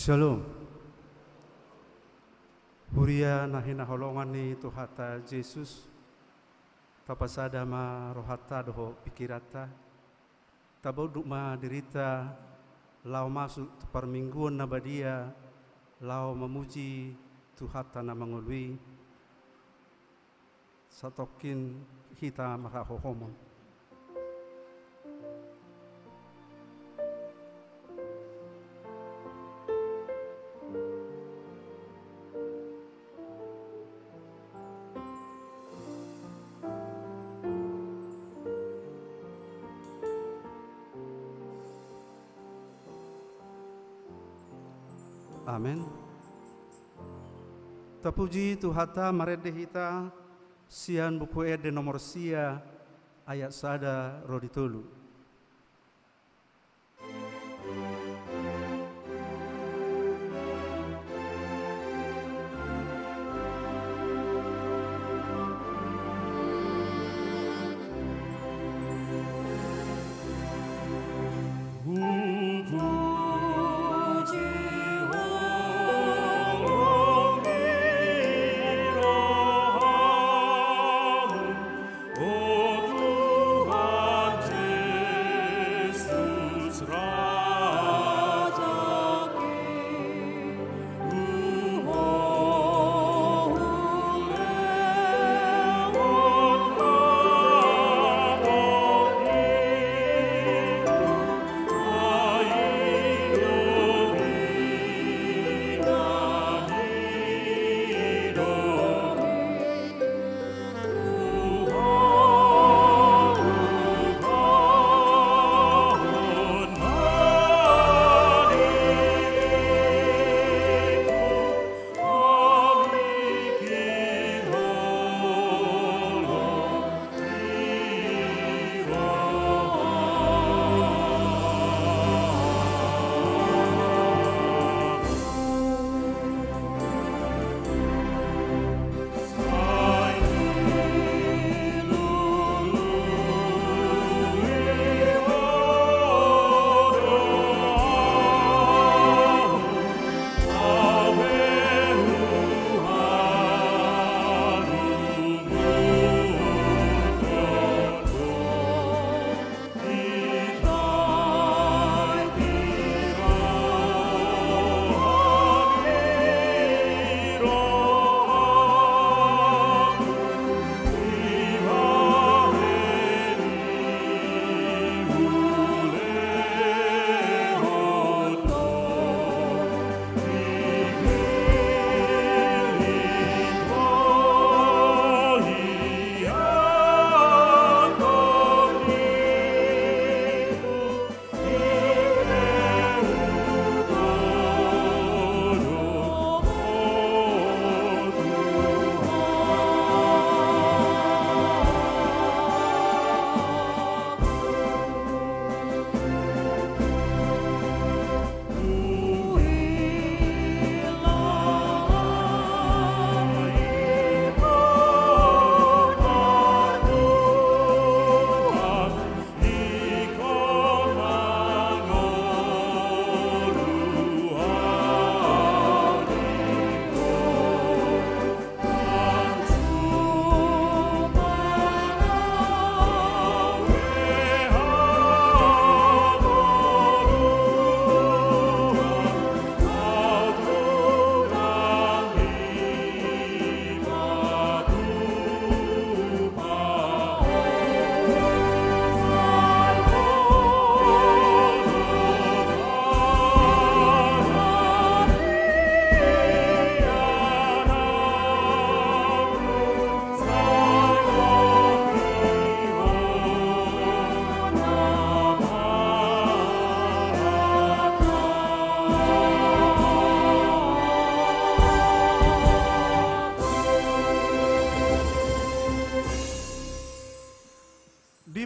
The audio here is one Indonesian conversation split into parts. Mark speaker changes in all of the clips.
Speaker 1: Shalom. Huria nahina holongan ni Tuhata Yesus. Tapasada ma rohata doho pikirata. Taboduk ma dirita lau masuk permingguan nabadia lau memuji Tuhata na mangului. Satokin hita makahohomon. Amin. Tapuji Tuhata marede hita sian buku ede nomor sia ayat sada roditulu.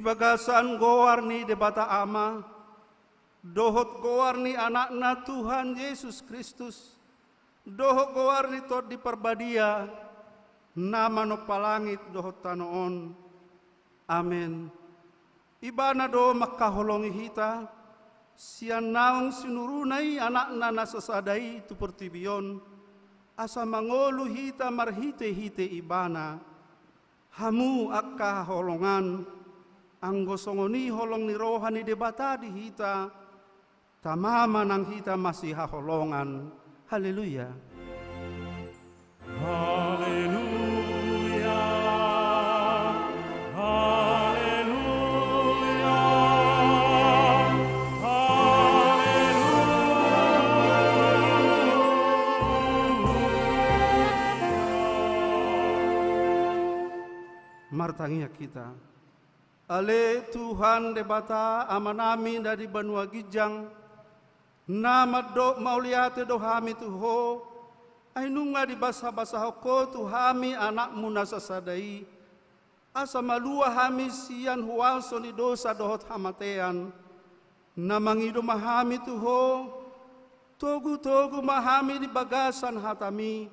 Speaker 1: Bagasan gowarni debata ama, dohot gowarni anakna Tuhan Yesus Kristus, dohot gowarni tot di perbadia, nama no palangit dohot tanoon. Amin. Ibana do makaholongi hita, sian naung sinurunai anak-anak nasasadai tu pertibion, asa mangolu hita marhite-hite ibana, hamu akka holongan, anggo songoni holong ni rohani debata di hita, tamama nang hita masih haholongan. Haleluya.
Speaker 2: Haleluya. Haleluya.
Speaker 1: Martangia kita. Ale Tuhan debata amanami dari Banua Gijang, nama do mauliate do hami tuho, ainunga di basa-basa ko tu hami anakmu nasasadai, asa malua hami sian huanso ni dosa dohot hamatean, namangido mahami tuho, togu-togu mahami di bagasan hatami,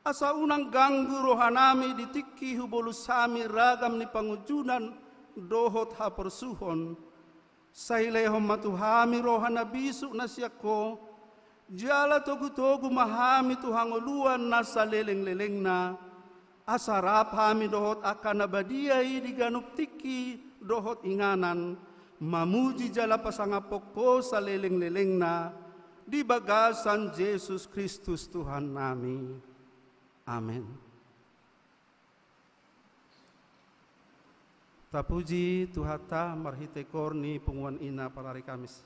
Speaker 1: asa unang ganggu rohanami di tiki hubolusami ragam ni pangujunan dohot hapersuhon, sailehom matuhami rohana bisu nasyako, jala togu-togu mahami tuhangoluan nasa leleng-leleng na, asarap hami dohot akan abadiai di ganup tiki dohot inganan, mamuji jala pasangapoko sa leleng-leleng na, di bagasan Yesus Kristus Tuhan nami. Amin. Tapuji Tuhata marhite korni punguan ina parari Kamis.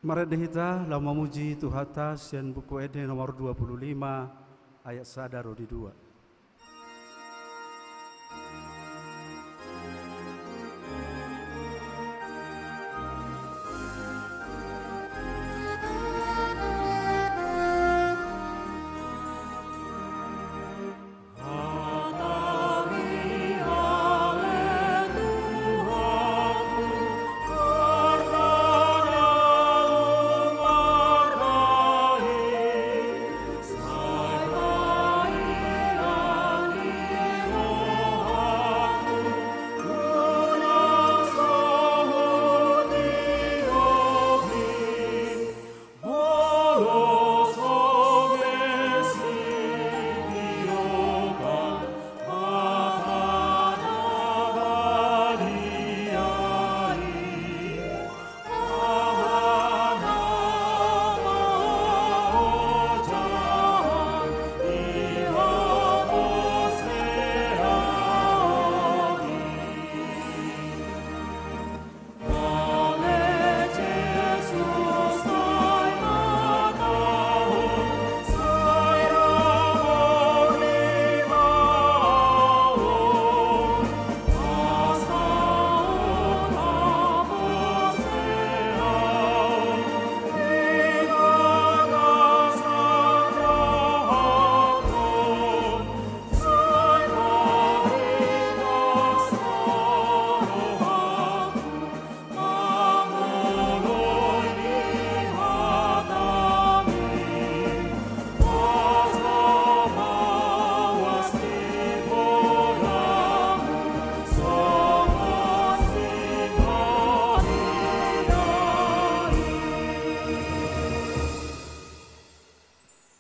Speaker 1: Maredehita lau memuji Tuhata sian buku ede nomor 25 ayat sadaro di 2.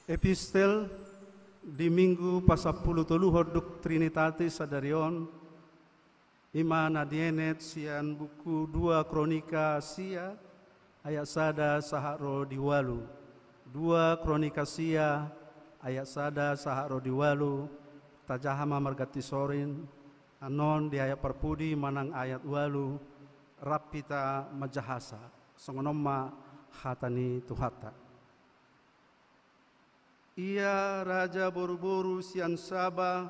Speaker 1: Epistel di minggu pasapuluh hoduk Trinitatis Sadarion Ima nadienet sian buku 2 Kronika sia ayat sada saharo diwalu 2 Kronika sia ayat sada saharo diwalu tajahama margati sorin anon di ayat perpudi manang ayat walu rapita majahasa songonoma hatani tuhata. Ia raja boru-boru sian Saba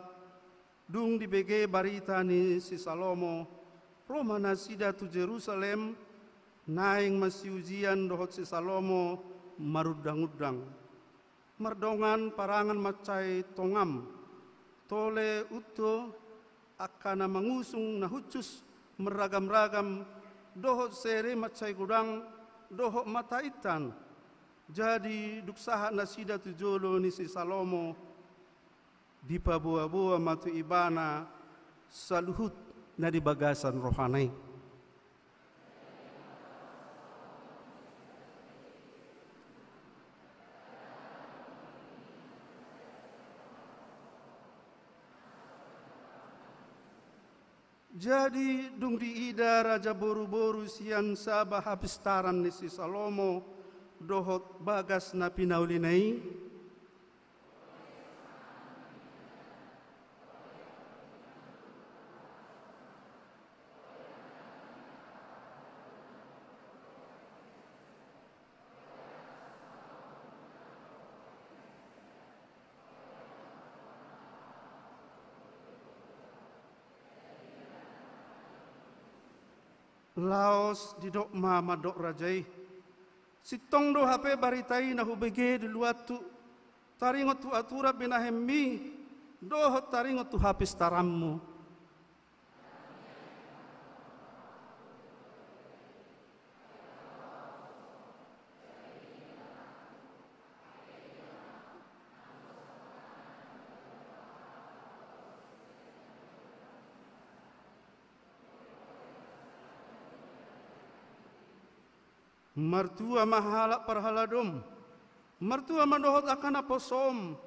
Speaker 1: dung di bege barita ni si Salomo Roma nasida tu Jerusalem naing masih ujian dohot si Salomo marudang-udang merdongan parangan macai tongam tole uto akana mengusung nahucus meragam-ragam dohot sere macai gudang dohot mata itan. Jadi duksaha nasida tujolo ni si Salomo di pabua-bua matu ibana saluhut na di bagasan rohani. Jadi dung di ida raja boru-boru sian Saba habis taran ni si Salomo dohot bagas na pinaulinay Laos didok mama dok rajai sitong do hape baritai na hubege di luatu taringot tu atura binahemmi dohot taringot tu hapis tarammu Martua mahala parhaladom, martua mandohot akan aposom,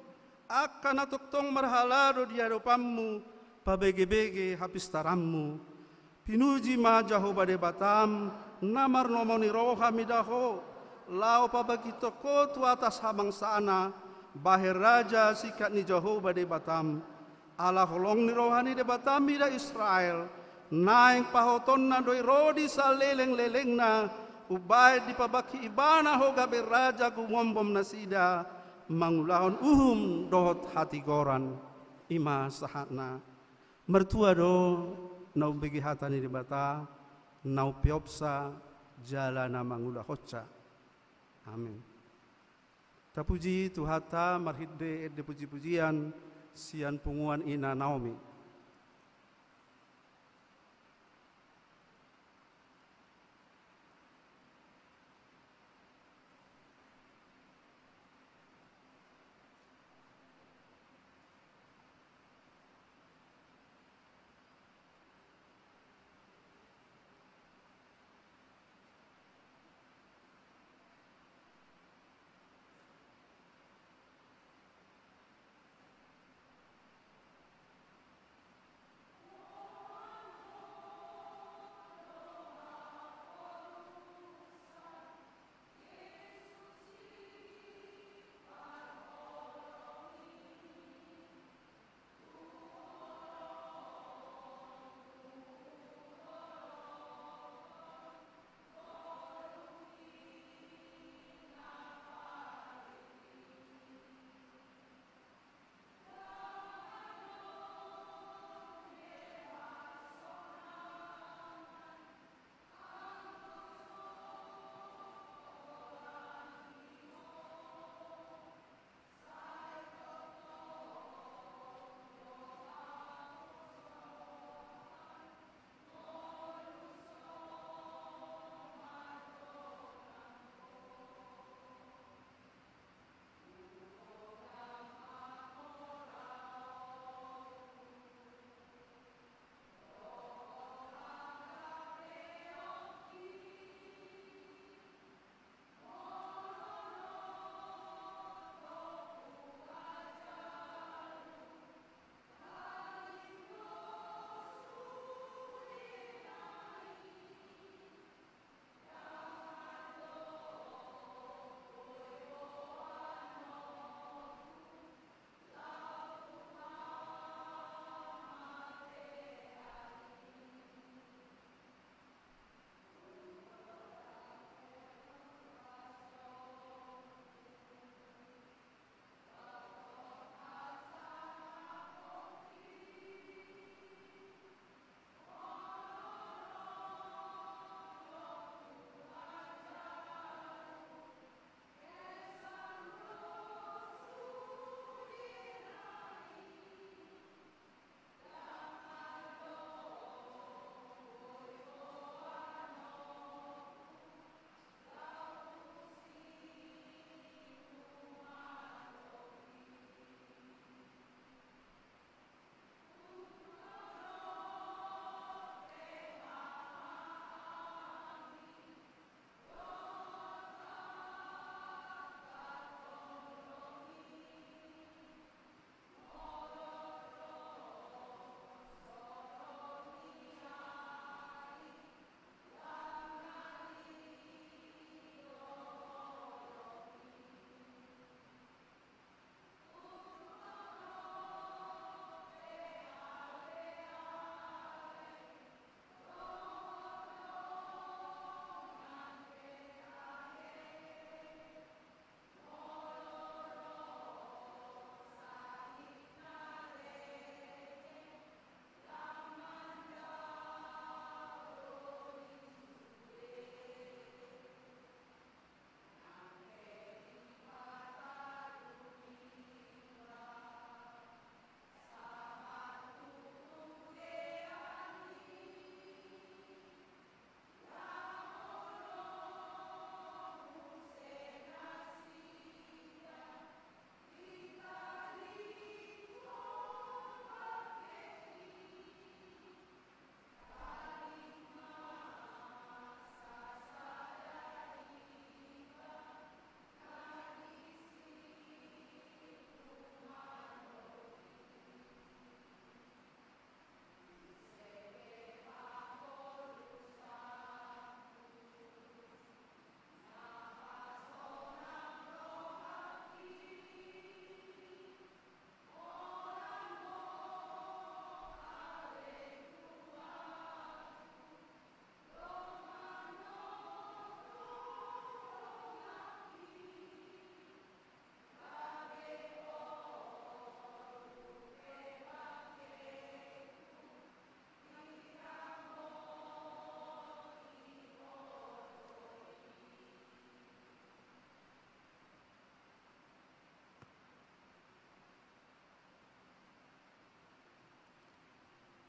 Speaker 1: akan atoktong marhalado di hadapanmu, pabege-bege habis tarammu. Pinuji majaho bade batam, namar nomoni roha midaho, lao pabagito ko tu atas habang sana, bahir raja sikat ni jaho bade batam, ala holong ni rohani de batam mida Israel, naing pahoton na doi rodi sa leleng-leleng na, ubai di pabaki ibana hoga beraja gumombom nasida mangulahon dohot hati goran ima sahatna mertua do nau begi hatani di bata nau piopsa jalana mangulah hoca amin. Tapuji Tuhata marhidde de puji-pujian sian punguan ina Naomi.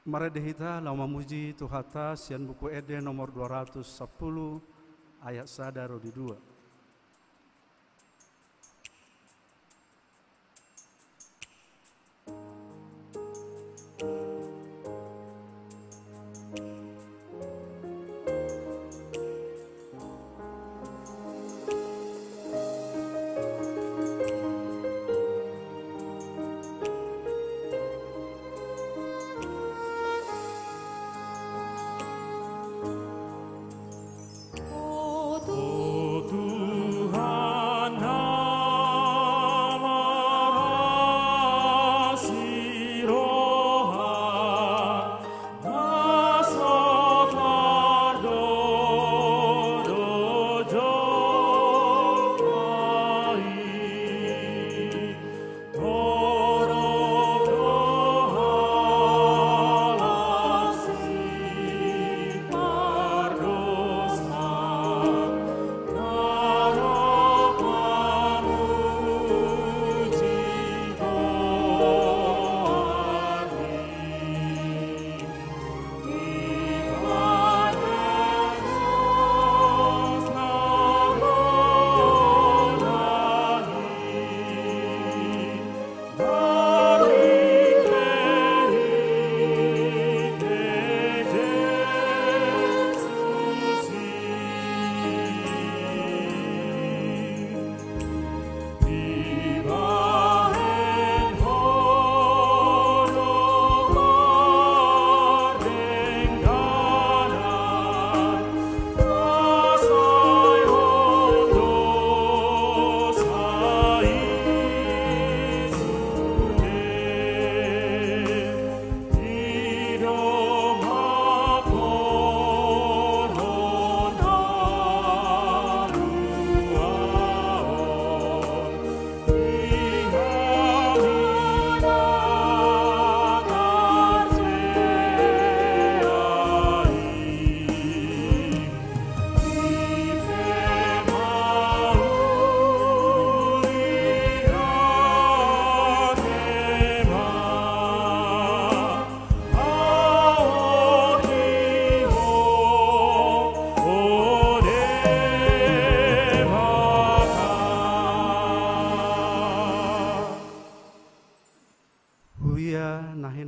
Speaker 1: Mari dehita lau memuji Tuhata sian buku Eden nomor 210 ayat sadaro di 2.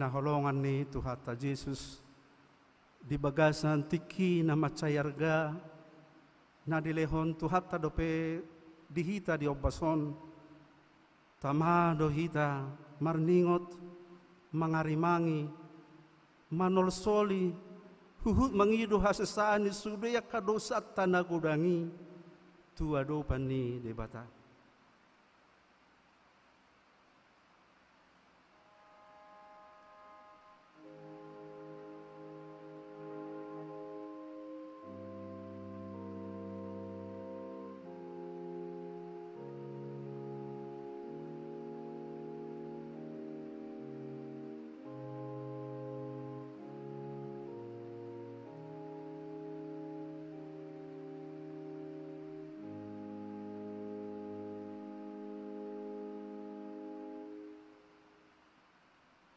Speaker 1: Holongan ni Tuhata Jesus di bagasan tiki na macayarga na dilehon Tuhata dope dihita di obason tama dohita marningot mangarimangi manolsoli huhut mangido hasesaan ni sudaya kadosat tanagudangi tuado pani debata.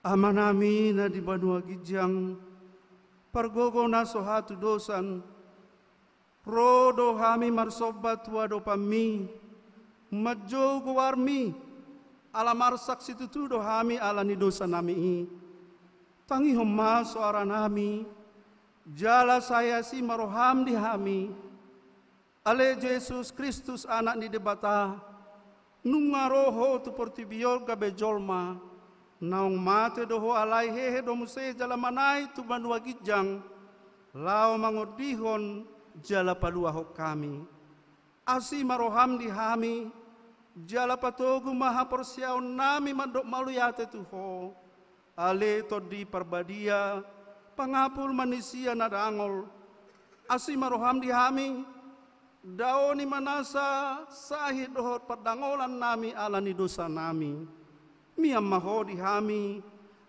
Speaker 1: Ama nami na di Banua Gijang, pargogo na sohatu dosan, rodo hami marsobat wado pami, majo guwarmi, alamar saksi tutudo hami alani dosa nami, tangi homa suara nami, jala saya si maroham di hami, ale Yesus Kristus anak ni debata, nungaroho tu portibiol gabe jolma, naung mate doho alai hehe do muse jala manai tu Banua Gijang lao mangodihon jala palua hok kami asi maroham di hami jala patogu maha porsiaon nami mandok maluyate tuho ale to di parbadia pangapul manusia nadangol asi maroham di hami daoni manasa sahid doho padangolan nami alani dosa nami Mia maho di hami,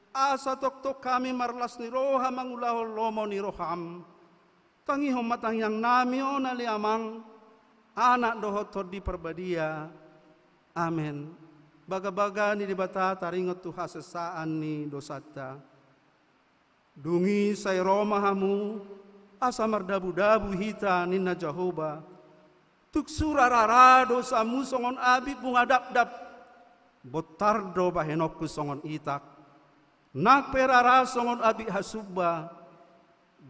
Speaker 1: asa tok kami marlas ni roha mangulahol lomo ni roham. Tangi matang yang nami onali amang, anak dohotor di perbadia. Amen. Baga-baga ni dibata taringot tu hasesaan ni dosata. Dungi sai romahamu asa mardabu-dabu hita nina Jehovah. Tuk surararado samu songon abi bungadap-dap. Botardo bahenokku songon itak. Nak perara songon abi hasubba.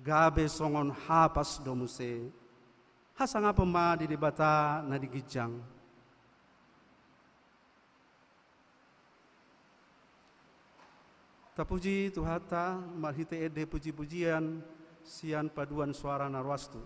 Speaker 1: Gabe songon hapas domuse. Hasanga pema di bata na digijang. Tapuji Tuhata marhite ede puji-pujian sian paduan suara narwastu.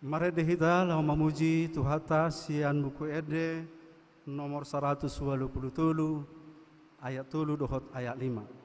Speaker 1: Mari dihita lau memuji Tuhata sian buku ede nomor 187 ayat 3 dohot ayat 5.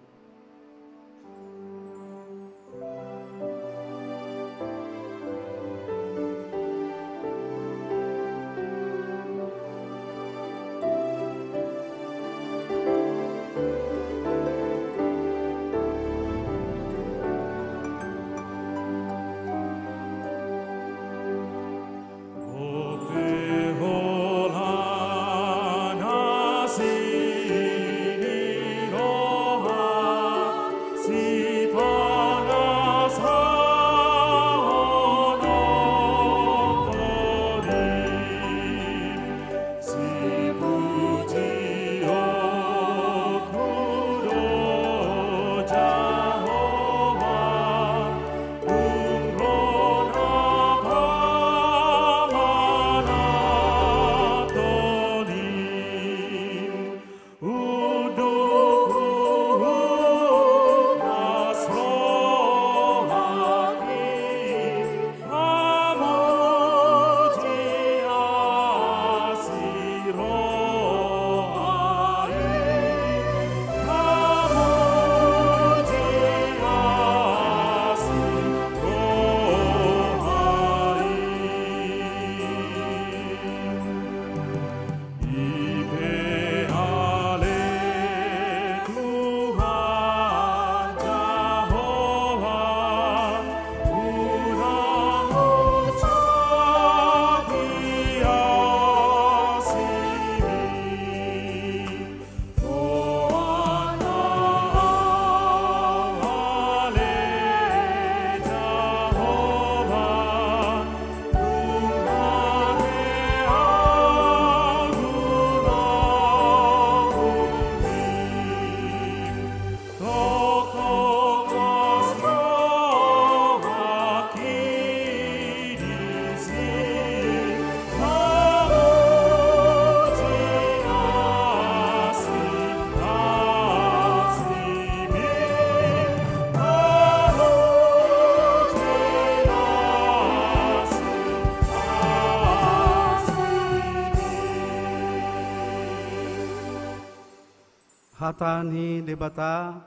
Speaker 1: Hatani debata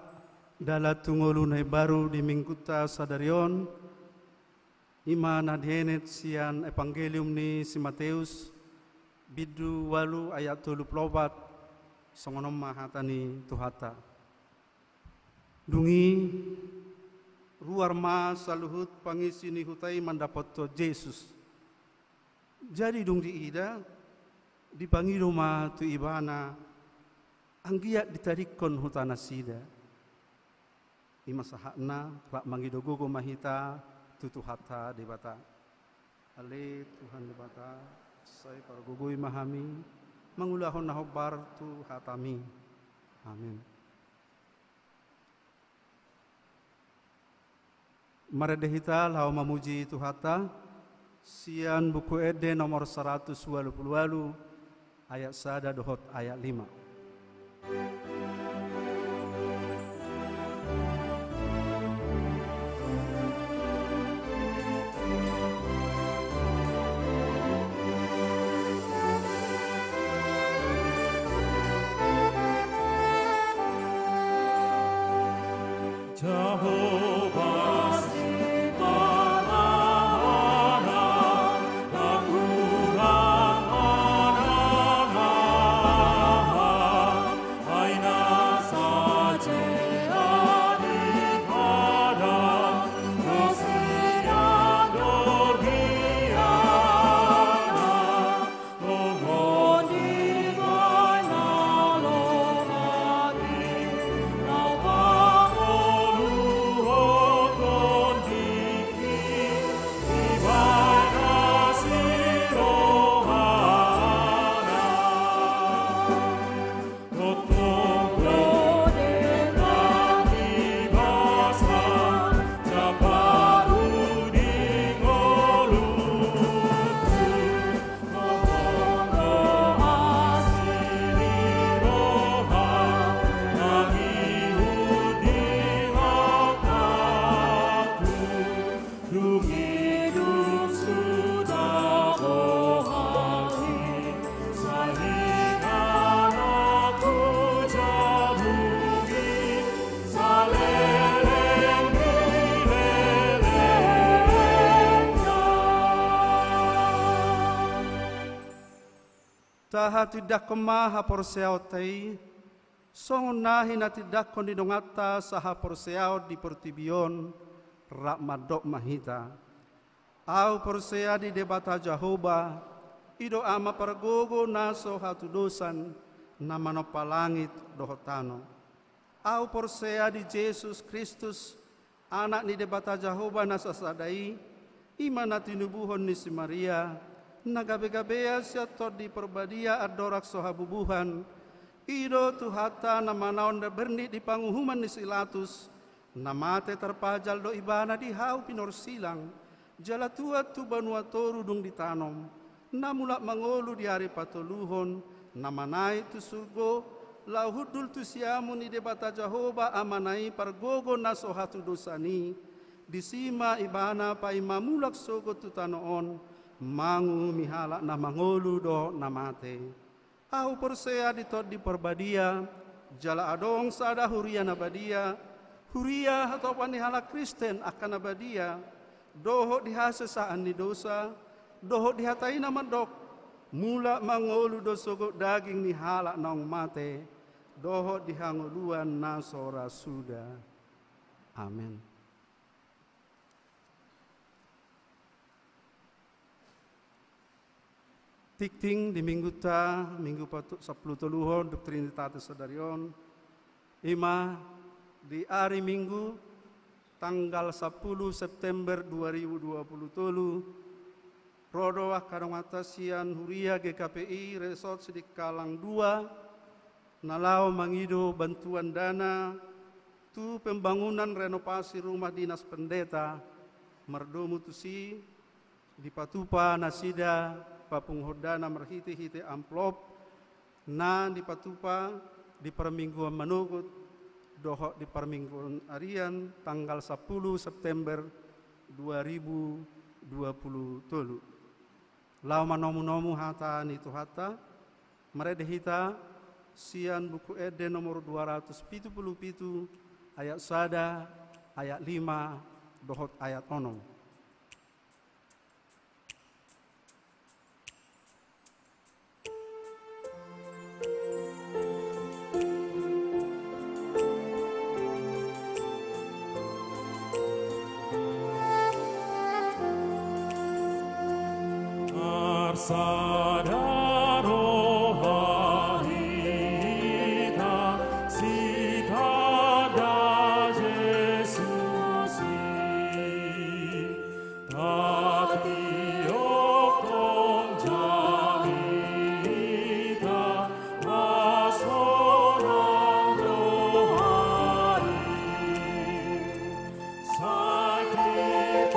Speaker 1: dala tungolunai baru di mingkuta sadarion ima nadhenet sian evangelium ni si Mateus bidu walu ayat 34 songonom mahatani tuhata dungi ruar ma saluhut pangisi ni hutai mendapat to Yesus jadi dung di ida dipanggil rumah tu ibana anggiat ditarikon hutana sida ima sahakna rak mangidogogo mahita tutu hata debata ale Tuhan debata saya para gugui mahami mangulahon nahobar tu hatami amin. Mari dehita lau memuji Tuhata sian buku ede nomor 188 ayat sada dohot ayat 5. hati dak maha porseao tai, songon nahi nati dak kondidongata saha porseao di pertibion rak madok mahita. Au porsea di debata Jehovah, ido ama pergogo naso hatu dosan, nama no palangit dohotano. Au porsea di Yesus Kristus, anak ni debata Jehovah nasa sadai, imana tinubuhon ni si Maria, nagabe-gabea siatot di perbadia adorak sohabubuhan, ido tuhata nama naon da berni di panguhuman ni silatus, namate terpajal do ibana di hau pinor silang, jala tua tu banua toru dung ditanom, namulak mangolu di hari patoluhon, nama naik tu surgo, lau hudul tu siamu ni debata Jehovah amanai pargogo naso hatu dosani, disima ibana pa imamulak sogo tu tanoon, mangu mihala na mangolu do namate. Au persea ditot di perbadia, jala adong sada huria nabadia, huria atau panihala Kristen akan nabadia, doho dihasesaan ni dosa, doho dihatai nama dok, mula mangolu do sogo daging ni halak naong mate, doho dihangoluan nasora sudah. Amin. Tikting di minggu patuk 10 toluhon Trinitate Sedarion, ima di hari Minggu tanggal 10 September 2020 rodoah karongatasian huria GKPI Resort Sidik Kalang 2 nalau mangido bantuan dana tu pembangunan renovasi rumah dinas pendeta merdomu tusi di patupa nasida papung hodana merhiti-hiti amplop na di patupa di permingguan manugut dohok di permingguan arian tanggal 10 September 2020 tolu. Lau manomu-nomu hata nitu hata meredehita sian buku ede nomor 277 ayat sada ayat 5 dohot ayat onom.
Speaker 2: Sadaro hahita sitada Jesusi tatiok tong jamita wasonang rohani sakit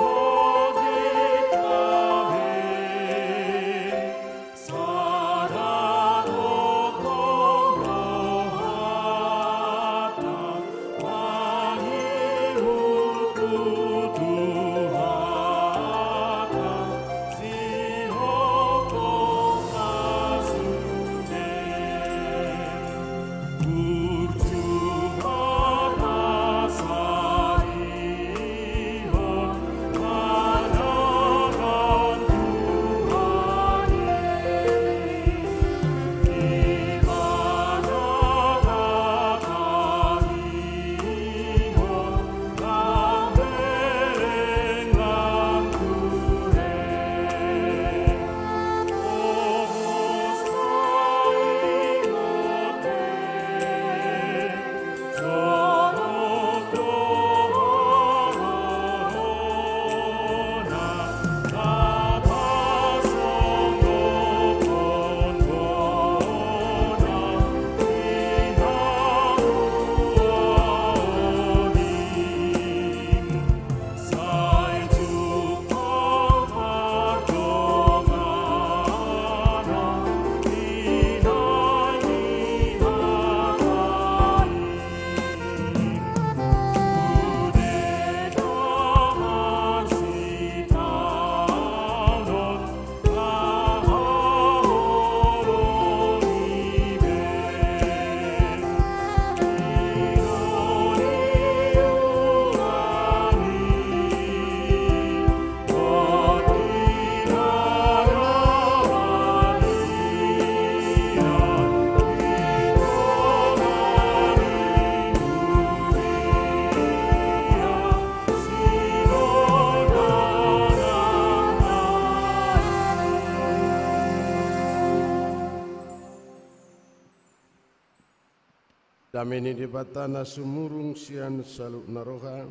Speaker 3: Damini di batana sumurung sian saluk naroha.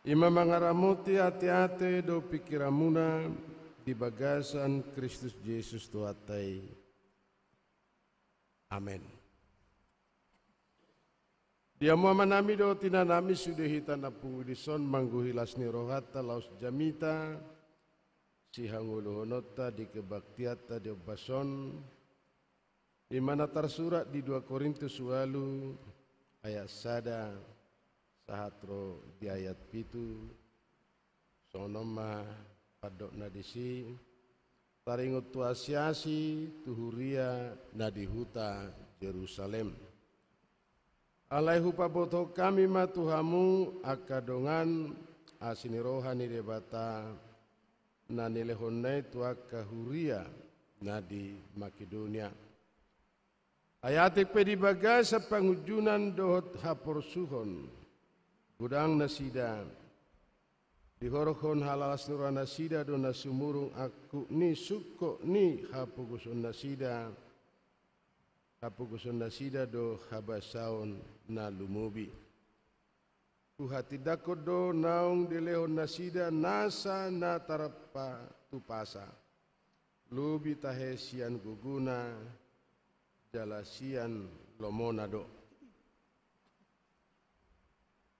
Speaker 3: Ima mangaramuti hati-hati do pikiramuna di bagasan Kristus Yesus Tuhatai. Amin. Dia muamanami do tinanami sudah hitana pungudison mangguhilas ni rohata laus jamita si hanguluhonota di kebaktiata di obason di mana tersurat di 2 Korintus walu ayat sada sahatro di ayat pitu sonoma padok nadisi taringut tuasiasi tuhuria nadihuta Yerusalem. Alaihu paboto kami matuhamu akadongan asini rohani debata nanilehonai tuaka huria nadi Makedonia. Ayatik pedi bagasa pangujunan dohot hapor suhon gudang nasida dihorohon halalas nura nasida do nasumurung aku ni suko ni hapugusun nasida do habasaon na lumubi tuhati dakod do naung dilehon nasida nasa na tarapa tupasa lubi tahesian guguna jalasian lomonado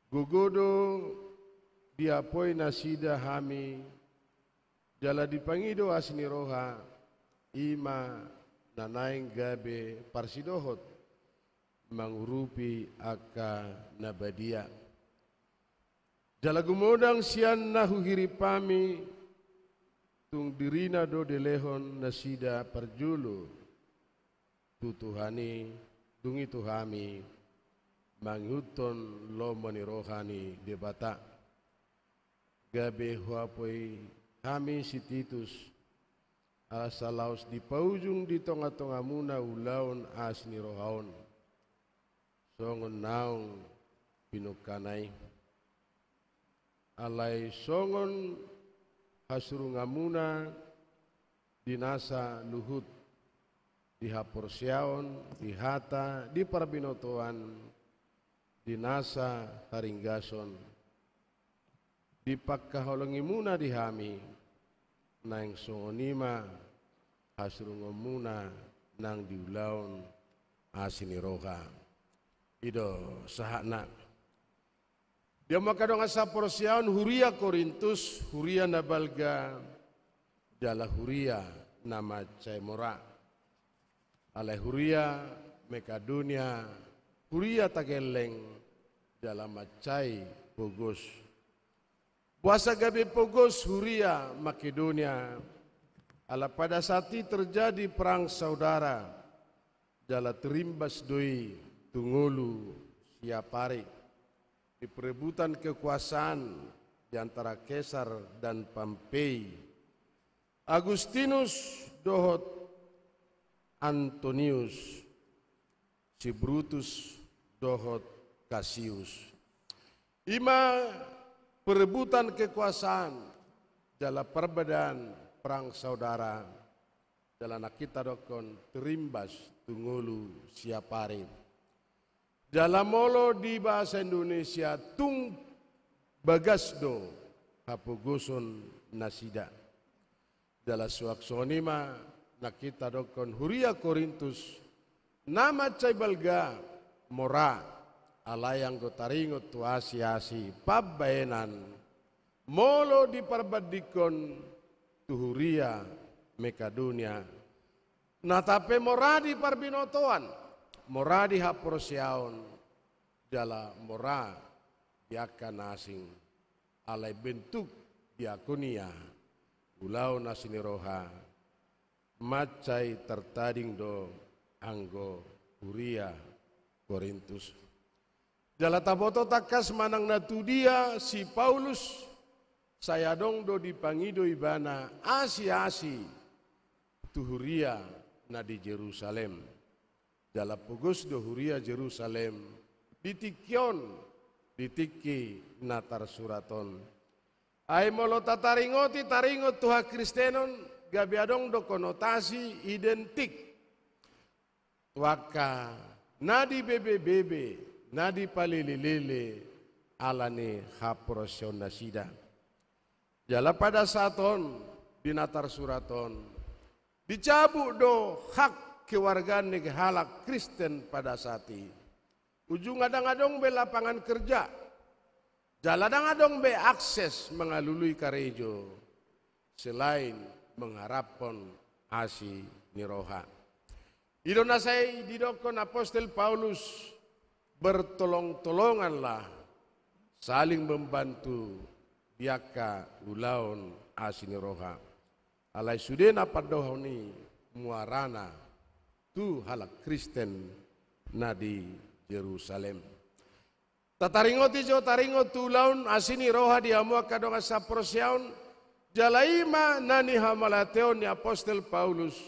Speaker 3: gugodo diapoi nasida hami jala dipangido asni roha ima nanaing gabe parsidohot mangurupi aka nabadia jala gumodang sian nahuhiri pami tung dirina do delehon nasida parjulu tutuhani dungi tuhami manghuton lomoni rohani debata gabe huapoi kami si Titus asalaus di paujung di tonga-tonga muna ulaun asni rohaon songon naung pinukanai alai songon hasurungamuna dinasa luhut di haporsiaon, di hata, di parbinotoan, di nasa haringgason, di pakkaholongimuna di hami, nang songonima hasrungomuna nang diulaon asiniroha. Ido sahana. Dia makadong asa porsiaon huria Korintus, huria nabalga, jala huria nama caimora. Alai huria Makedonia huria tageleng dalam macai pogos puasa gabe pogos huria Makedonia ala pada saat itu terjadi perang saudara jala terimbas doi tungulu siapari di perebutan kekuasaan di antara Kaisar dan Pompei Agustinus dohot Antonius, si Brutus dohot Cassius. Ima perebutan kekuasaan dalam perbedaan perang saudara dalam kita dokon terimbas tungulu siapari. Dalam molo di bahasa Indonesia tung bagasdo hapugusun nasida. Dalam suaksonima nakita dokon huria Korintus nama caibalga mora alayang gotaringot tuasi-asi pabbaenan molo diparbadikon tuhuria Makedonia natape mora di parbinotoan mora di haporsiaon jala mora diakan asing alai bentuk diakonia ulau nasiniroha macai tertading do anggo huria Korintus. Jala taboto takas manang natudia si Paulus saya dong do dipangido ibana asi-asi tuhuria na di Jerusalem. Jala pugos do huria Jerusalem ditikyon ditiki natar suraton. Ai molo tataringoti taringot tuha Kristenon gabiadong do konotasi identik waka nadi BBBB, nadi palililele, alane haprosion nasida. Jala pada saton binatar suraton, dicabut do hak kewargaan nege halak Kristen pada saati. Ujung adang-adong be lapangan kerja, jaladang-adong be akses mengalului karejo, selain mengharapkan asi niroha. Idona saya didokon Apostel Paulus bertolong-tolonganlah, saling membantu biaka ulaun asi niroha. Alai sudena padohoni muarana tu halak Kristen nadi Yerusalem. Tataringoti jo taringot tulaun asini roha diamua kadong asaprosyaun jalaima nani hamalateon ni Apostel Paulus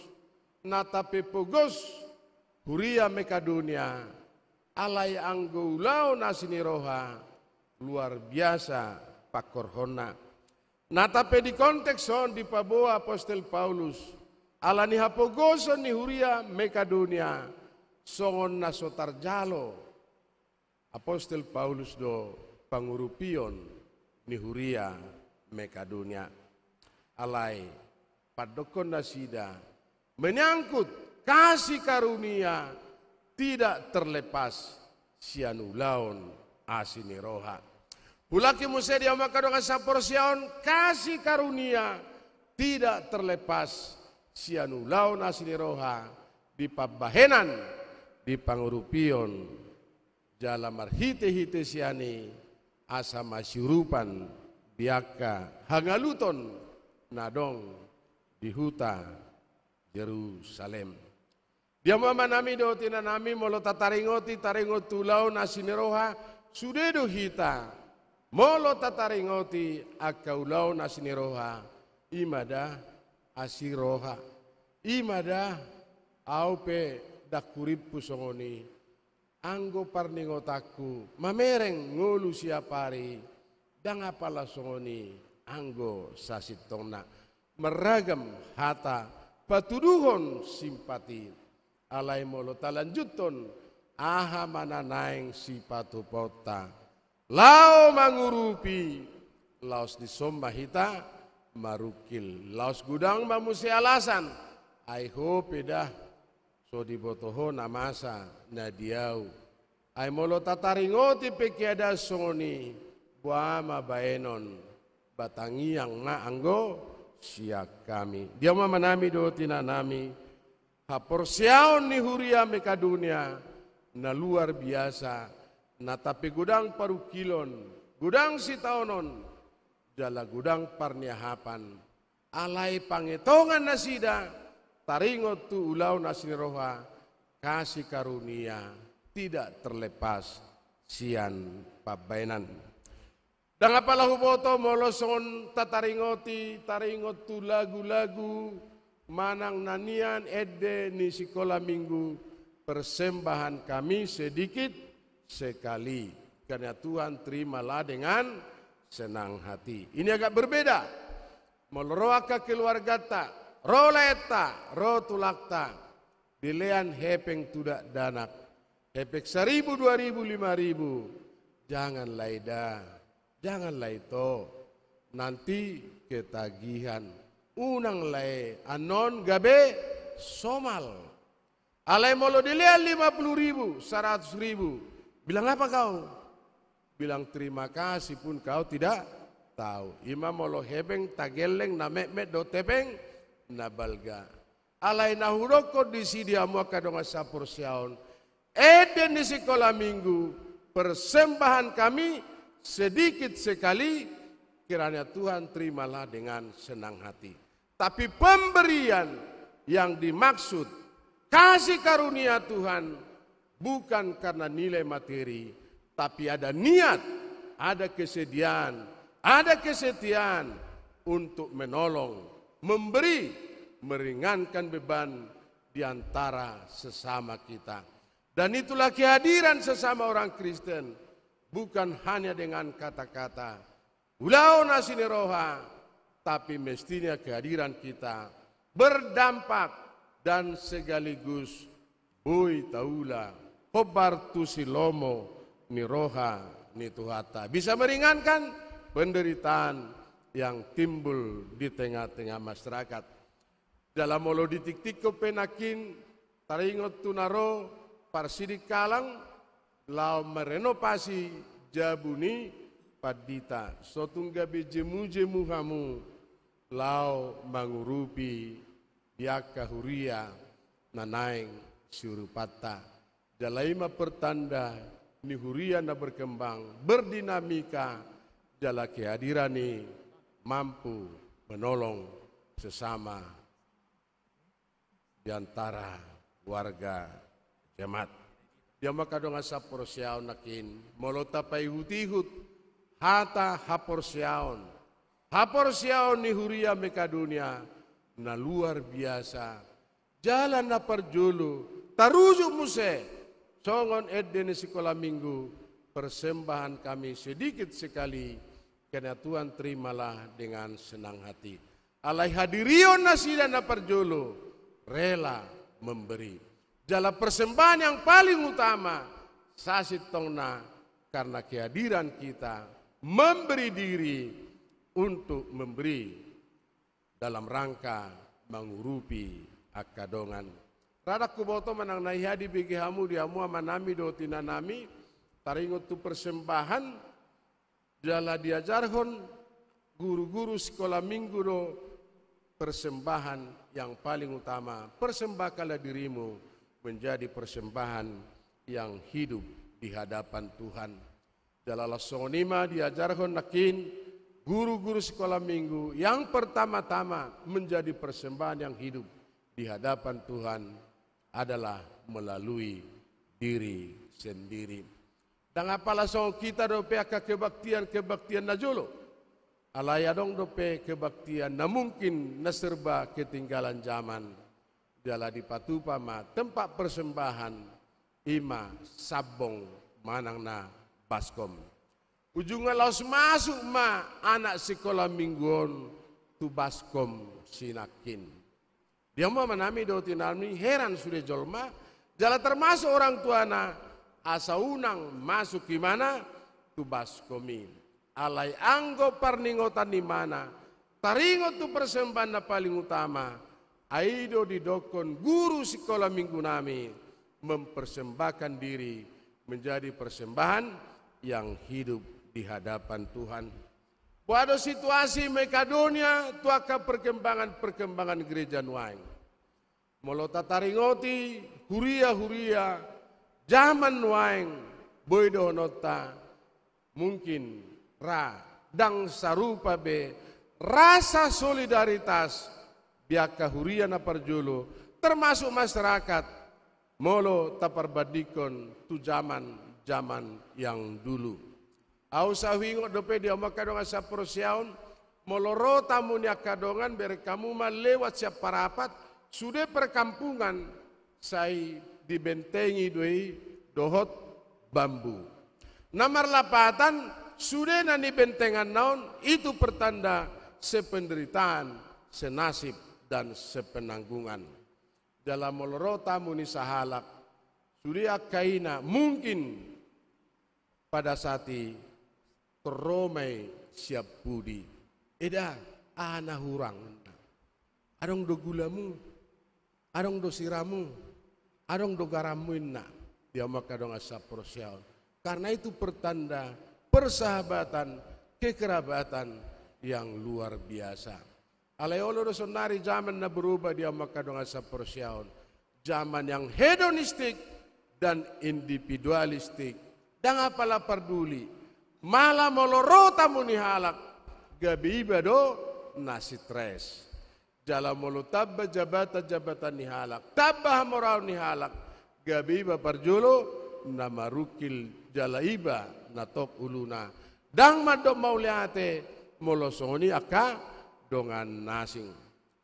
Speaker 3: natape pogos huria Makedonia alai anggo ulaun asini roha luar biasa pakorhona. Natape di konteks on di paboa Apostel Paulus alani hapogoson ni huria Makedonia songon nasotar jalo Apostel Paulus do pangurupion ni huria Makedonia alai padokon nasida menyangkut kasih karunia tidak terlepas sianulaun asini roha. Hulaki musia dia makadong asaporsion kasih karunia tidak terlepas sianulaun asini roha di pabahenan di pangurupion jala marhite-hite siani asa masyurupan biaka hangaluton nadong di huta Yerusalem. Dia manami do tinanami molo tataringoti taringot tulau nasiniroha sudedo hita molo tataringoti akaulau nasiniroha imada asiroha imada aupe dakurip pusongoni anggo parningotaku mamereng ngulu siapari dang apala songoni anggo sasitongna meragam hata patuduhon simpati alai molo talanjuton aha mananaeng sipatu pota lao mangurupi laos disomba hita marukil laos gudang mamusi alasan I hope dah so dibotoho namasa nadiau ay molo tataringoti pekiada songoni buama baenon batangiang na anggo siak kami dia manami do tinanami haporsiaon ni huria Makedonia na luar biasa na tapi gudang parukilon gudang sitaonon jala gudang parniahapan alai pangetongan nasida taringot tu ulau nasiniroha kasih karunia tidak terlepas sian pabainan. Dan apalah huboto molosongon tataringoti taringot tu lagu-lagu manang nanian edde ni sekolah minggu persembahan kami sedikit sekali karena Tuhan terimalah dengan senang hati. Ini agak berbeda. Moloroaka keluarga tak roleta, rotulakta, dilean hepeng tudak danak, hepek 1.000, 2.000, 5.000, jangan laida, jangan laito, nanti ketagihan, unang lai, anon gabe, somal, alai molo dilean 50.000, 100.000, bilang apa kau? Bilang terima kasih pun kau tidak tahu. Imam molo hepeng tageleng namek-mek do tepeng, nabalga alai nahuroko di sidia muaka donga sapur siaon eden di sekolah minggu persembahan kami sedikit sekali kiranya Tuhan terimalah dengan senang hati tapi pemberian yang dimaksud kasih karunia Tuhan bukan karena nilai materi tapi ada niat ada kesediaan ada kesetiaan untuk menolong memberi, meringankan beban di antara sesama kita. Dan itulah kehadiran sesama orang Kristen. Bukan hanya dengan kata-kata. Ulau nasini roha. Tapi mestinya kehadiran kita berdampak dan sekaligus boi taula hobar tu silomo ni roha ni tuhata. Bisa meringankan penderitaan yang timbul di tengah-tengah masyarakat. Dalam molo ditik-tik ko penakin taringot tunaro parsidik kalang lau merenovasi jabuni padita sotunggabi jemu-jemu kamu lau mangurupi biaka huria nanaing surupata jalaima pertanda ni huria na berkembang berdinamika jala kehadirani mampu menolong sesama di antara warga jemaat. Dia makadong asa porsiaon nakin molota pay hutihut hata haporsiaon. Haporsiaon ni huria mekadunia na luar biasa. Jalan na parjulu tarujuk muse songon edde ni sekolah minggu persembahan kami sedikit sekali karena Tuhan terimalah dengan senang hati. Alai hadirion nasida na parjulu rela memberi. Jala persembahan yang paling utama sasit tongna karena kehadiran kita memberi diri untuk memberi dalam rangka mengurupi akadongan. Radak kuboto manang naihadi bagi hamu diamua manami do tinanami taringot tu persembahan jala diajarhon guru-guru sekolah minggu do persembahan yang paling utama persembahkanlah dirimu menjadi persembahan yang hidup di hadapan Tuhan. Jalalah sonima diajarkan nakin guru-guru sekolah minggu yang pertama-tama menjadi persembahan yang hidup di hadapan Tuhan adalah melalui diri sendiri. Dan apalah song kita dope aka kebaktian najolo. Alaya dong dope kebaktian na mungkin na serba ketinggalan zaman. Jala di patupama tempat persembahan ima sabong manang na baskom. Ujungnya laos masuk ma anak sekolah mingguan tu baskom sinakin. Dia mau menami do tinami heran sudah jolma. Jala termasuk orang tuana asa unang masuk gimana tu baskomi. Alai anggo parningotan di mana taringot tu persembahan na paling utama. Aido didokon guru sekolah minggu nami mempersembahkan diri menjadi persembahan yang hidup di hadapan Tuhan. Pada situasi Makedonia tuaka perkembangan gereja nuaing. Molota taringoti huria zaman nuaing boydo nota mungkin ra dang sarupa be rasa solidaritas biaka huria na parjulu termasuk masyarakat molo taparbadikon tu zaman yang dulu. Au sawingo dope dia makadong asa porsiaon molo rota munya kadongan bere kamu lewat siap parapat sudah perkampungan sai dibentengi doi dohot bambu. Namar lapatan sudah nani bentengan naon itu pertanda sependeritaan senasib dan sepenanggungan. Dalam molorota muni sahalak sudia kaina mungkin pada saat teromai siap budi eda ana hurang adong do gulamu adong do siramu adong do garamu inna dia maka dong asap prosial karena itu pertanda persahabatan kekerabatan yang luar biasa. Alayolo do sonari zaman na berubah dia maka dong asa porsiaon. Zaman yang hedonistik dan individualistik. Dan apalah peduli. Malah molorota muni halak. Gabi ibado nasi stres. Jala molo tabba jabatan ni halak. Tabba moral ni halak. Gabi iba parjulo na marukil jala iba na tok uluna. Dang madok mauliate molosoni aka dongan nasing.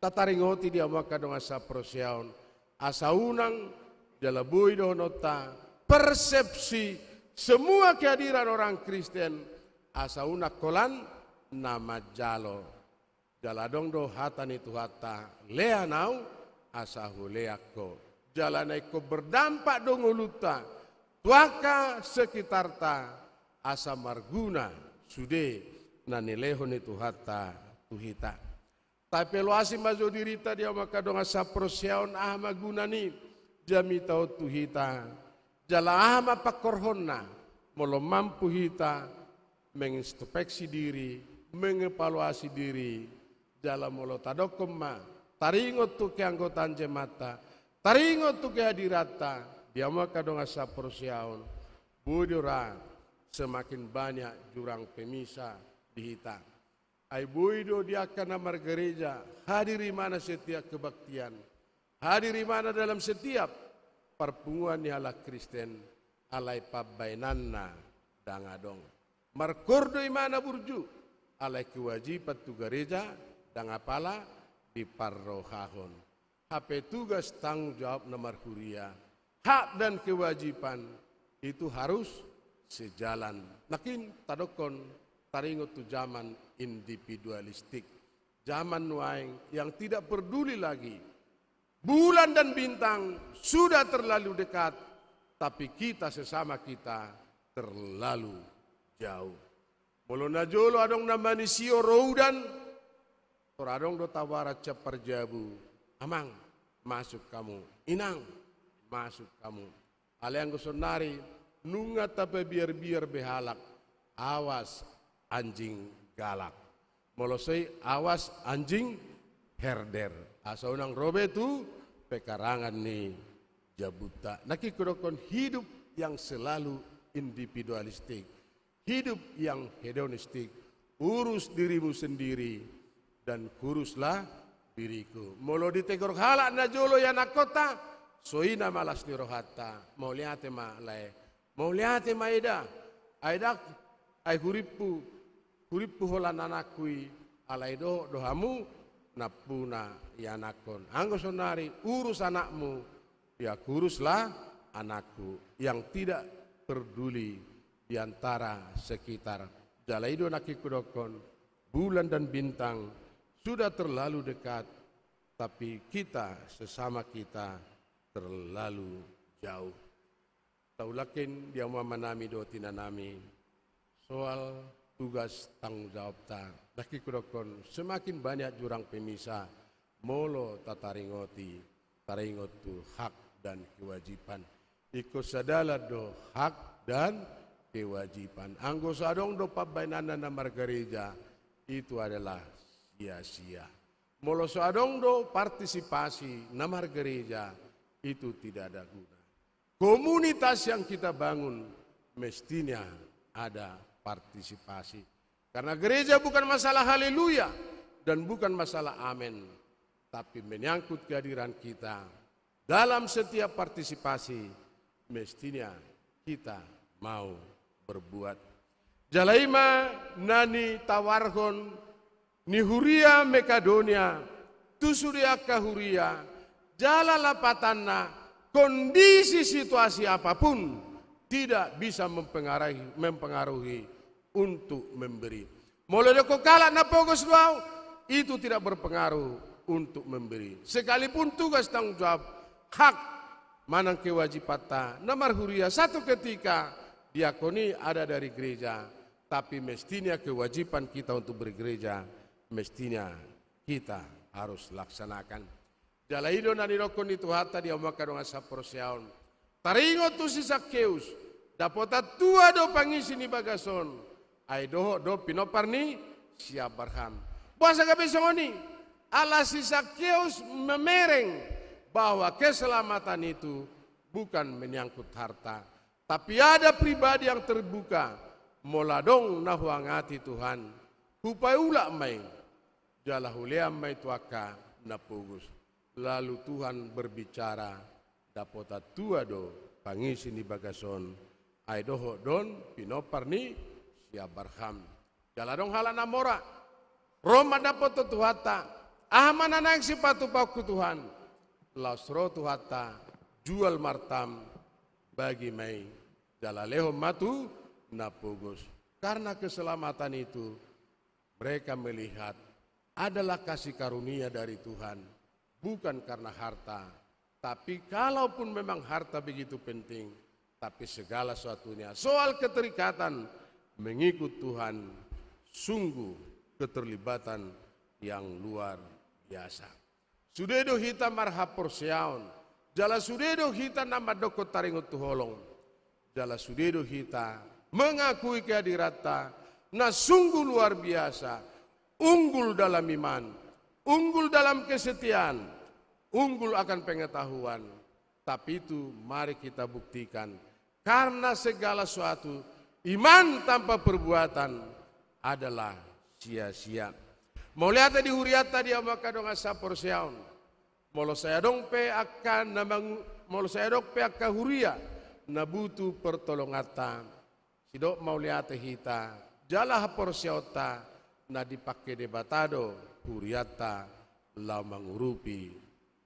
Speaker 3: Tataringoti dia maka dongan sa prosyaon. Asa unang jalabuy donota persepsi semua kehadiran orang Kristen asa unak kolan nama jalo. Jaladong do hatan itu hata lea nau asa huleako. Jalanai ko berdampak dong uluta tuaka sekitar ta asa marguna sude nanilehon itu hatta tuhita. Tapi lo asim mazo dirita dia maka dong asa prosyaon maguna ni jami tau tuhita. Jala ama pakorhonna molo mampu hita mengintrospeksi diri, mengevaluasi diri. Jala molo tadokom ma taringot tu ke anggotaan jemata, taringot tu ke hadirata. Dia maka dong asa prosyaon budura semakin banyak jurang pemisa di hita. Ai buido dia akan namar gereja hadiri mana setiap kebaktian, hadiri mana dalam setiap perpunguan ala Kristen alai pabainanna dangadong. Markordo imana burju alai kewajiban tu gereja dangapala di parrohahon. Hape tugas tanggung jawab nomor huria. Hak dan kewajiban itu harus sejalan. Nakin tadokon taringot tu zaman individualistik. Zaman nuaing yang tidak peduli lagi. Bulan dan bintang sudah terlalu dekat, tapi kita sesama kita terlalu jauh. Molo najolo adong namani sio roudan, toradong do tawara cepar jabu. Amang, masuk kamu. Inang, masuk kamu. Aliang gosonari, nunga tapi biar behalak. Awas anjing galak. Molo sei awas anjing herder. Asa unang robe tu pekarangan ni jabuta. Naki kurokon hidup yang selalu individualistik. Hidup yang hedonistik. Urus dirimu sendiri dan kuruslah diriku. Molo ditegor halak na jolo ya nakota. Soina malas ni rohata. Mau liate ma lae. Mau liate ma eda. Aida ai huripu holan anakui alai dohamu napuna ya nakon. Anggo sonari urus anakmu, ya kuruslah anakku. Yang tidak peduli diantara sekitar. Jalaido nakikudokon, bulan dan bintang sudah terlalu dekat, tapi kita sesama kita terlalu jauh. Taulakin dia manami do tinanami soal tugas tanggung jawab ta. Nakikudokon semakin banyak jurang pemisah molo tataringoti taringot tu hak dan kewajiban. Iko sadala do hak dan kewajiban. Anggo sadong do pabainana namar gereja itu adalah sia-sia. Molo sadong do partisipasi namar gereja itu tidak ada guna. Komunitas yang kita bangun mestinya ada partisipasi. Karena gereja bukan masalah haleluya dan bukan masalah amin. Tapi menyangkut kehadiran kita dalam setiap partisipasi mestinya kita mau berbuat. Jalaima nani tawarhon ni huria Makedonia tusuria kahuria jala lapatanna kondisi situasi apapun tidak bisa mempengaruhi untuk memberi. Mulai dari kala na pogos duau itu tidak berpengaruh untuk memberi. Sekalipun tugas tanggung jawab hak manang kewajiban namar huria satu ketika diakoni ada dari gereja, tapi mestinya kewajiban kita untuk bergereja mestinya kita harus laksanakan. Jalaido nani rokon itu hatta dia makan dengan saprosiaon. Taringot tu si Zakheus dapota tua do pangisi ni bagason. Ai do pinoparni si Abraham. Bahasa kabesongoni ala si Zakheus memereng bahwa keselamatan itu bukan menyangkut harta, tapi ada pribadi yang terbuka moladong nahuangati Tuhan. Hupai ula mai jalahulea mai tuaka napugus. Lalu Tuhan berbicara dapota tua do pangisi ni bagason. Ai doho don pinoparni si Abraham. Jaladong hala namora. Roma dapat tuhata. Ahmana naik sipatu paku Tuhan. Lasro tuhata jual martam bagi mai. Jalaleho matu napugus. Karena keselamatan itu mereka melihat adalah kasih karunia dari Tuhan. Bukan karena harta. Tapi kalaupun memang harta begitu penting, tapi segala sesuatunya. Soal keterikatan mengikut Tuhan, sungguh keterlibatan yang luar biasa. Sudedo hita marhapor siaon, jala sudedo hita nama doko taringot tuholong, jala sudedo hita mengakui kehadiratnya, nah sungguh luar biasa, unggul dalam iman, unggul dalam kesetiaan, unggul akan pengetahuan. Tapi itu mari kita buktikan, karena segala sesuatu iman tanpa perbuatan adalah sia-sia. Mau lihat di huriata dia maka dong asapor siaun. Molo saya dong pe akan namang molo saya dong pe akan huria nabutu pertolongata. Sidok mau lihat hita jala hapor siota na dipakai debatado huriata lau mengurupi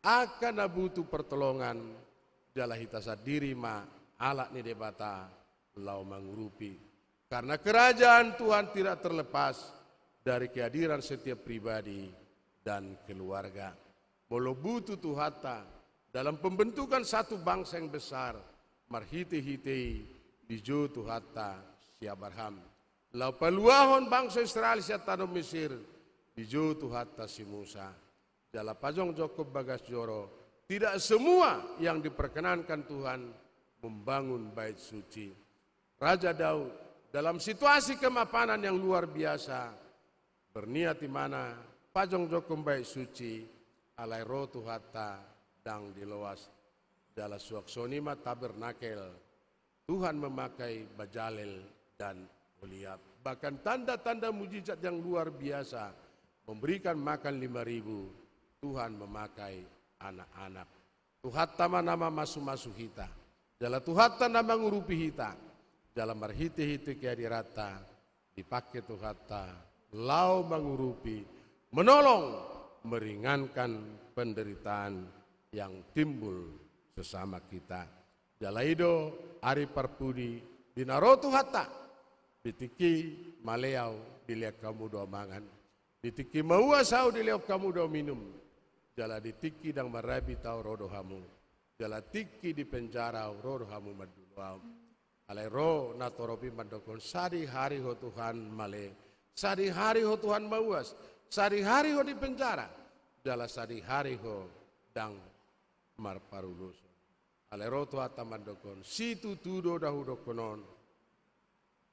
Speaker 3: akan nabutu pertolongan jala hita sadiri ma alat ni debata lau mengurupi. Karena kerajaan Tuhan tidak terlepas dari kehadiran setiap pribadi dan keluarga. Walau butuh Tuhata dalam pembentukan satu bangsa yang besar, marhite-hite dijo Tuhata si Abraham. Lau peluahon bangsa Israel si tanah Mesir, dijo Tuhata si Musa. Jala pajong Jakob bagas joro, tidak semua yang diperkenankan Tuhan membangun bait suci. Raja Daud dalam situasi kemapanan yang luar biasa, berniat di mana pajong jokom baik suci alai roh Tuhata dang diloas jala suaksonima tabernakel Tuhan memakai Bajalel dan Goliat. Bahkan tanda-tanda mujizat yang luar biasa, memberikan makan 5.000, Tuhan memakai anak-anak. Tuhata nama masu-masu hita jala Tuhata nama ngurupi hita jala marhite-hite kehadirata dipakai Tuhata lau mengurupi, menolong, meringankan penderitaan yang timbul sesama kita. Jalaido ari parpudi dinaro Tuhata, ditiki maleau dilihat kamu doa mangan, ditiki maua sau dilihat kamu doa minum, jala ditiki dang marabi tau rodohamu, jala tiki di penjara rodohamu maduluau, alai ro natoropi mandokon sadi hari ho Tuhan male. Sadi hari ho Tuhan mawas, sadi hari ho di penjara, jala sadi hari ho dang marparulus. Alero Tuhata mandokon, situ tudo dahudo konon,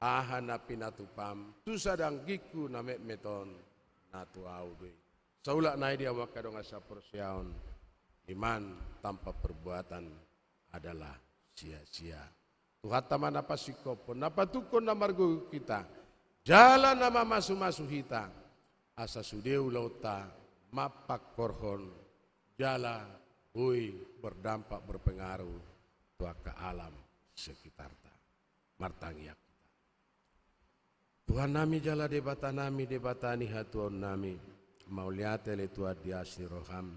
Speaker 3: aha napi natupam, tu sadang giku namek meton, natu audui. Saulak nai dia wakadong asa persiaon, iman tanpa perbuatan adalah sia-sia. Tuhata manapa sikopon, napa tukon namargo kita. Jalan nama masu-masu hita, asa sudeu lauta, mapak korhon, jala hui berdampak berpengaruh tua ke alam sekitarta. Martangiak kita. Tuhan nami jala debata nami debatani hatuan nami, mau lihat le tua diasni roham,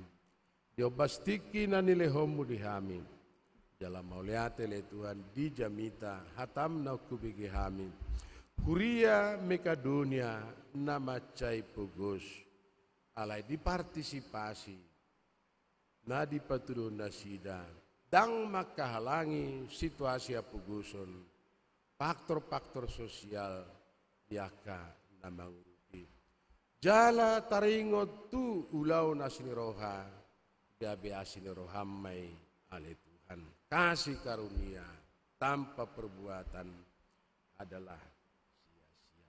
Speaker 3: diobastiki nanile homu dihami, jala mau lihat le Tuhan di jamita hatam na kubigi hami. Huria Mekadonia nama cai pugos alai dipartisipasi na dipatudo nasida dang makahalangi situasi apuguson faktor-faktor sosial yaka nama ngurupi jala taringot tu ulau nasiniroha gabe asinirohamai ale Tuhan kasih karunia tanpa perbuatan adalah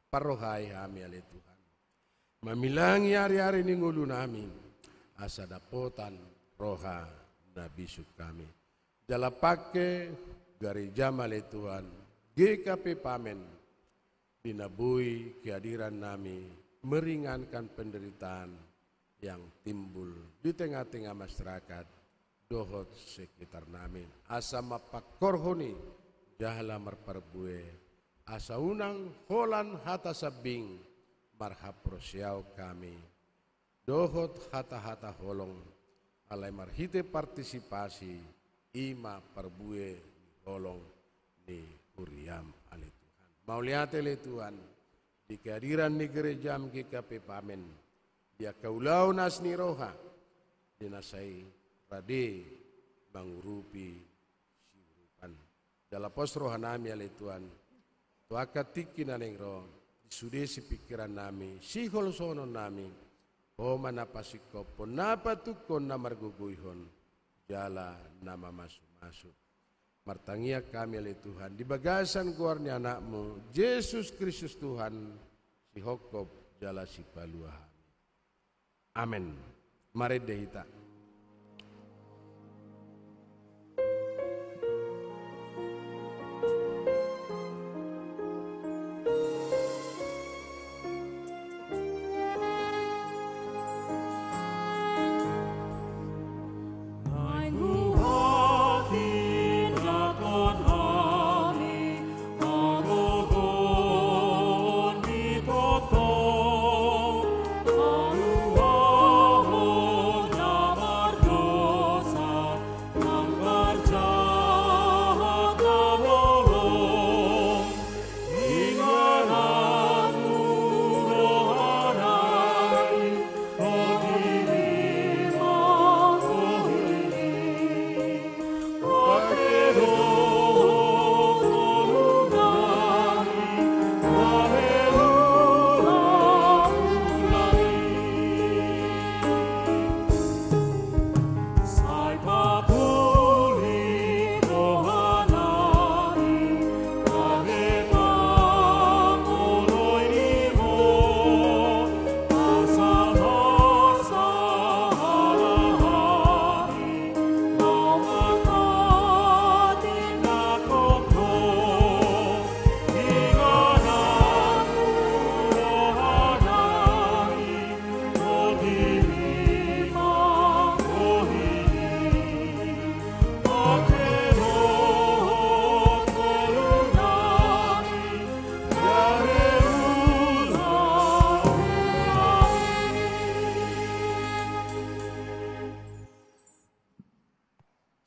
Speaker 3: parohai kami oleh Tuhan. Mamilangi hari-hari ini ngulu nami. Asa dapotan roha nabi suk kami. Jala pake gereja oleh Tuhan. GKP Pamen. Dinabui kehadiran nami. Meringankan penderitaan yang timbul di tengah-tengah masyarakat. Dohot sekitar nami. Asa mapakorhoni. Jahala marparbue. Asa unang holan hata sabing marhaprosiau kami. Dohot hata-hata holong alai marhite partisipasi ima parbue holong ni huriam ale Tuhan. Mau lihat le Tuhan di kehadiran ni gereja GKP Pamen dia kaulau nasni roha dinasai rade mangurupi siurupan Dalam pos rohanami ale Tuhan. Tuaka tiki naneng roh. Disudesi pikiran nami. Sihol sono nami. Homa napasiko po. Napatukon na marguguihon. Jala nama masuk-masuk. Martangia kami ale Tuhan. Di bagasan keluarnya anakmu. Yesus Kristus Tuhan. Si hokop jala si paluah. Amin. Mari dehita.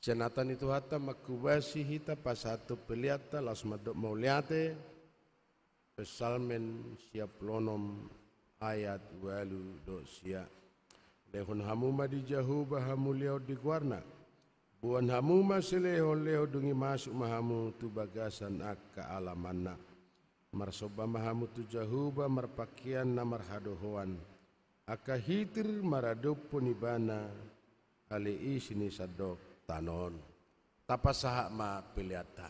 Speaker 3: Senatan itu hata makubasi hita pasatu peliata las madok mauliate pesalmen siap lonom ayat walu dosia lehon hamuma di jahu bahamu leo di guarna buan hamuma seleho leo dungi masuk mahamu tu bagasan akka alamanna marsoba mahamu tu jahuba marpakian na marhadohoan akka hitir maradup punibana ali isini sadok tanon tapasaha ma piliata.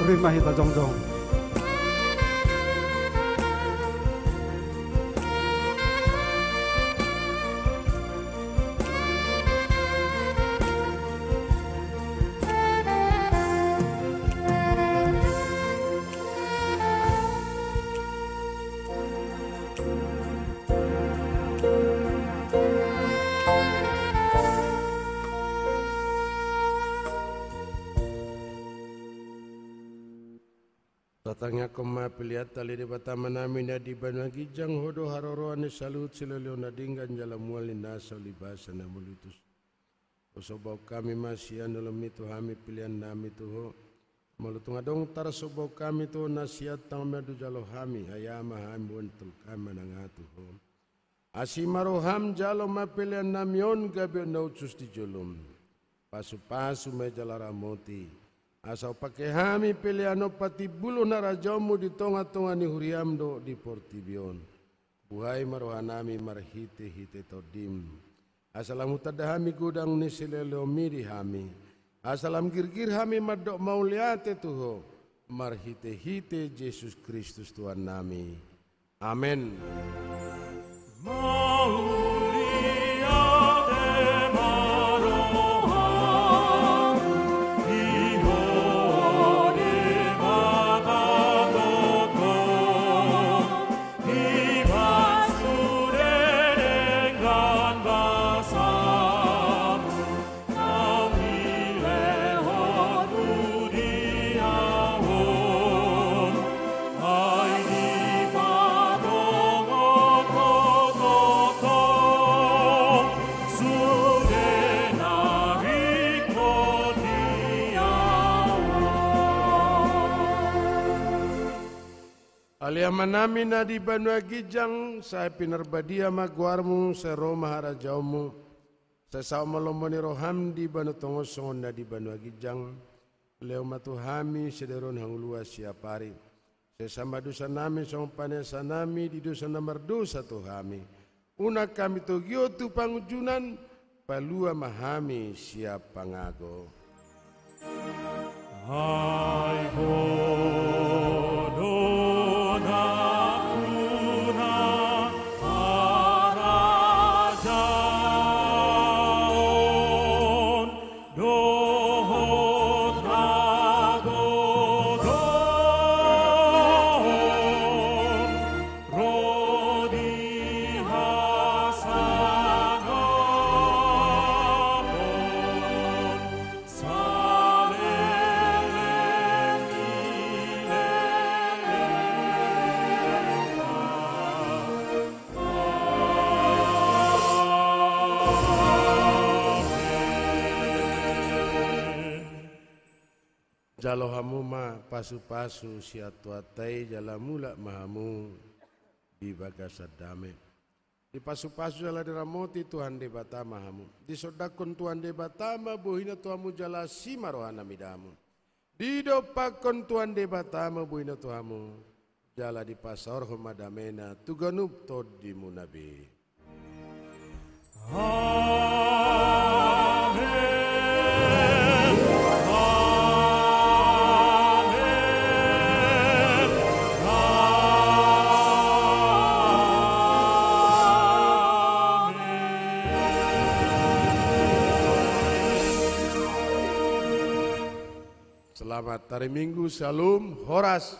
Speaker 1: Terima hita jongjong.
Speaker 3: Tatangnya koma pilihat tali di batama nami na di banagi jang hodo haroro ane salut siloleo na dinggan jala muali nasa libasa na mulitus. Osobau kami masih dalam itu kami pilihan nami tuho. Malutung adong tar sobau kami tuho nasihat tang medu jalo kami ayama kami buntul kami nangatuho. Asimaroham jalo ma pilihan namion gabi naucus di jolom. Pasu-pasu me jalara moti. Asal pakai hami pilihan pati bulu narajamu di tonga-tonga ni huriamdo di portibion. Buhai marohanami marhite-hite todim. Asalam utadahami gudang ni sileleomi di hami. Asalam girgir hami madok mauliate tuho. Marhite-hite Yesus Kristus Tuhan nami. Amin. Aliaman nami na di Banua Gijang, saya pinarbadia magwarmu, saya Roma harajaumu, saya sama lomboni roham di Banu Tongosongon na di Banua Gijang, leo matuhami sederon hangulua siapari, saya sama dosa nami song panesa nami di dosa nomor dosa tuhami, una kami togio tu pangujunan, palua mahami siap pangago.
Speaker 2: Hai
Speaker 3: Jalo hamu ma pasu-pasu siatuatai jala mula mahamu di bagasa dame. Di pasu-pasu jala diramoti Tuhan de batama hamu. Di sodakon Tuhan de batama buhina Tuhamu jala simarohana midamu. Di dopakon Tuhan de batama buhina Tuhamu jala di pasar homadamena tuganup tod di munabi. Selamat hari Minggu, Shalom, Horas.